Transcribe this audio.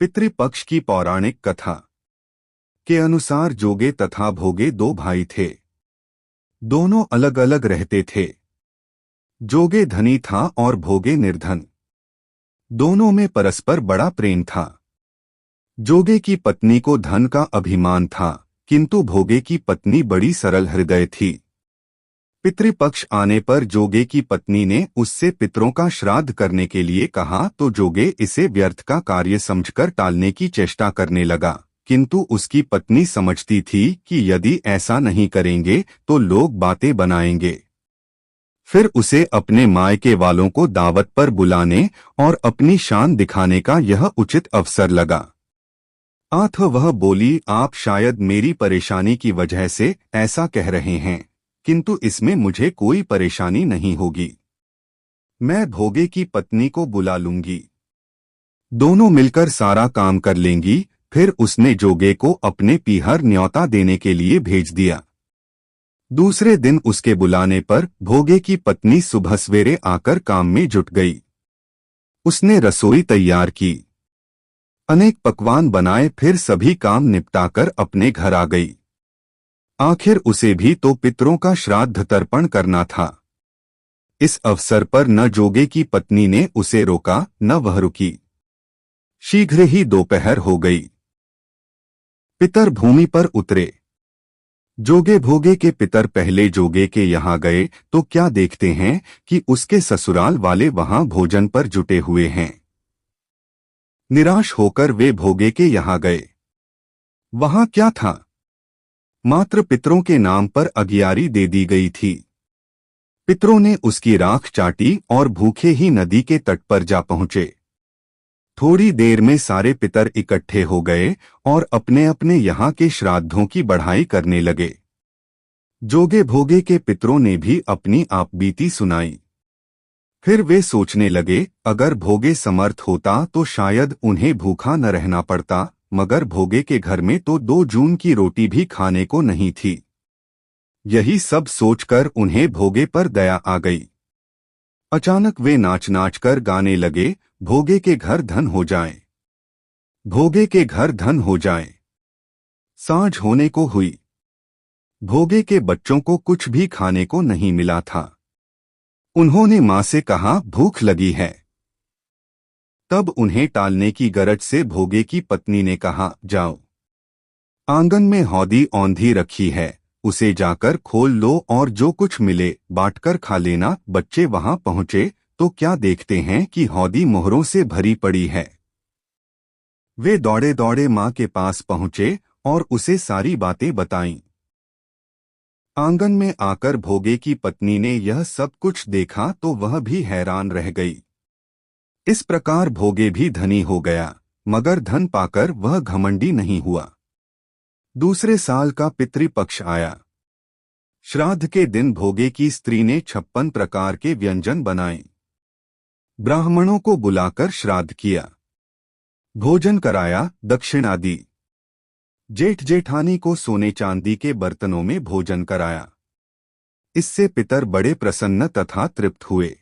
पितृपक्ष की पौराणिक कथा के अनुसार जोगे तथा भोगे दो भाई थे। दोनों अलग अलग रहते थे। जोगे धनी था और भोगे निर्धन। दोनों में परस्पर बड़ा प्रेम था। जोगे की पत्नी को धन का अभिमान था, किंतु भोगे की पत्नी बड़ी सरल हृदय थी। पितृपक्ष आने पर जोगे की पत्नी ने उससे पितरों का श्राद्ध करने के लिए कहा तो जोगे इसे व्यर्थ का कार्य समझकर टालने की चेष्टा करने लगा, किंतु उसकी पत्नी समझती थी कि यदि ऐसा नहीं करेंगे तो लोग बातें बनाएंगे। फिर उसे अपने मायके वालों को दावत पर बुलाने और अपनी शान दिखाने का यह उचित अवसर लगा। वह बोली, आप शायद मेरी परेशानी की वजह से ऐसा कह रहे हैं, किंतु इसमें मुझे कोई परेशानी नहीं होगी। मैं भोगे की पत्नी को बुला लूंगी, दोनों मिलकर सारा काम कर लेंगी। फिर उसने जोगे को अपने पीहर न्योता देने के लिए भेज दिया। दूसरे दिन उसके बुलाने पर भोगे की पत्नी सुबह सवेरे आकर काम में जुट गई। उसने रसोई तैयार की, अनेक पकवान बनाए, फिर सभी काम निपटाकर अपने घर आ गई। आखिर उसे भी तो पितरों का श्राद्ध तर्पण करना था। इस अवसर पर न जोगे की पत्नी ने उसे रोका न वह रुकी। शीघ्र ही दोपहर हो गई। पितर भूमि पर उतरे। जोगे भोगे के पितर पहले जोगे के यहाँ गए तो क्या देखते हैं कि उसके ससुराल वाले वहां भोजन पर जुटे हुए हैं। निराश होकर वे भोगे के यहाँ गए। वहां क्या था? मात्र पितरों के नाम पर अगियारी दे दी गई थी। पितरों ने उसकी राख चाटी और भूखे ही नदी के तट पर जा पहुंचे। थोड़ी देर में सारे पितर इकट्ठे हो गए और अपने अपने यहाँ के श्राद्धों की बढ़ाई करने लगे। जोगे भोगे के पितरों ने भी अपनी आपबीती सुनाई। फिर वे सोचने लगे, अगर भोगे समर्थ होता तो शायद उन्हें भूखा न रहना पड़ता, मगर भोगे के घर में तो 2 जून की रोटी भी खाने को नहीं थी। यही सब सोचकर उन्हें भोगे पर दया आ गई। अचानक वे नाच नाच कर गाने लगे, भोगे के घर धन हो जाए, भोगे के घर धन हो जाए। सांझ होने को हुई। भोगे के बच्चों को कुछ भी खाने को नहीं मिला था। उन्होंने मां से कहा, भूख लगी है। तब उन्हें टालने की गरज से भोगे की पत्नी ने कहा, जाओ, आंगन में हौदी औंधी रखी है, उसे जाकर खोल लो और जो कुछ मिले बांटकर खा लेना। बच्चे वहां पहुंचे तो क्या देखते हैं कि हौदी मोहरों से भरी पड़ी है। वे दौड़े दौड़े मां के पास पहुंचे और उसे सारी बातें बताईं। आंगन में आकर भोगे की पत्नी ने यह सब कुछ देखा तो वह भी हैरान रह गई। इस प्रकार भोगे भी धनी हो गया, मगर धन पाकर वह घमंडी नहीं हुआ। दूसरे साल का पितृपक्ष आया। श्राद्ध के दिन भोगे की स्त्री ने 56 प्रकार के व्यंजन बनाए। ब्राह्मणों को बुलाकर श्राद्ध किया, भोजन कराया, दक्षिणा दी। जेठ जेठानी को सोने चांदी के बर्तनों में भोजन कराया। इससे पितर बड़े प्रसन्न तथा तृप्त हुए।